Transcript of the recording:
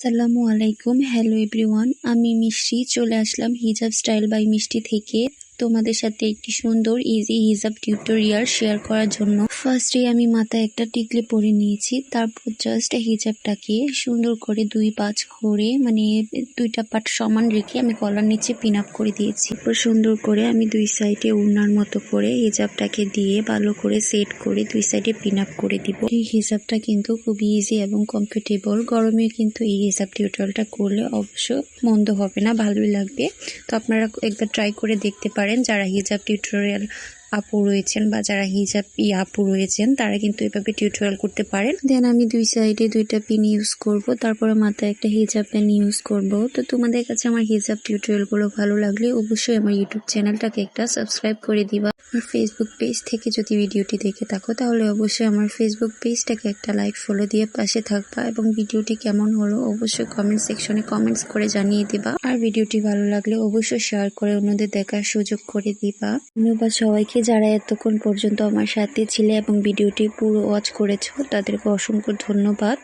আসসালামু আলাইকুম। Hello everyone, আমি মিষ্টি চলে আসলাম হিজাব স্টাইল বাই মিষ্টি থেকে তোমাদের সাথে একটি সুন্দর ইজি হিজাব টিউটোরিয়াল শেয়ার করার জন্য। ফার্স্টে আমি মাথায় একটা টিকলি পরে নিয়েছি, তারপর জাস্ট হিজাবটাকে সুন্দর করে দুই পাঁচ করে মানে দুইটা পাট সমান রেখে আমি গলার নিচে পিন আপ করে দিয়েছি। তারপর সুন্দর করে আমি দুই সাইডে ওড়নার মতো করে হিজাবটাকে দিয়ে ভালো করে সেট করে দুই সাইডে পিন আপ করে দিব। এই হিজাবটা কিন্তু খুব ইজি এবং কমফোর্টেবল। গরমে কিন্তু এই হিজাব টিউটোরিয়ালটা করলে অবশ্য মন্দ হবে না, ভালোই লাগবে। তো আপনারা একবার ট্রাই করে দেখতে পারেন। যারা হিজাব টিউটোরিয়াল আপু রয়েছেন বা যারা হিজাব আপু রয়েছেন তারা কিন্তু এভাবে টিউটোরিয়াল করতে পারেন। দেন আমি দুই সাইডে দুইটা পিন ইউজ করব, তারপরে মাথায় একটা হিজাব পেন ইউজ করব। তো তোমাদের কাছে আমার হিজাব টিউটোরিয়াল গুলো ভালো লাগলে অবশ্যই আমার ইউটিউব চ্যানেলটাকে একটা সাবস্ক্রাইব করে দিবা। ফেসবুক পেজ থেকে যদি ভিডিওটি দেখে থাকো তাহলে অবশ্যই আমার ফেসবুক পেজটাকে একটা লাইক ফলো দিয়ে পাশে থাকবা এবং ভিডিওটি কেমন হলো অবশ্যই কমেন্ট সেকশনে কমেন্টস করে জানিয়ে দিবা। আর ভিডিওটি ভালো লাগলে অবশ্যই শেয়ার করে অন্যদের দেখার সুযোগ করে দিবা। ধন্যবাদ সবাইকে যারা এতক্ষণ পর্যন্ত আমার সাথে ছিলে এবং ভিডিওটি পুরো ওয়াচ করেছো, তাদেরকে অসংখ্য ধন্যবাদ।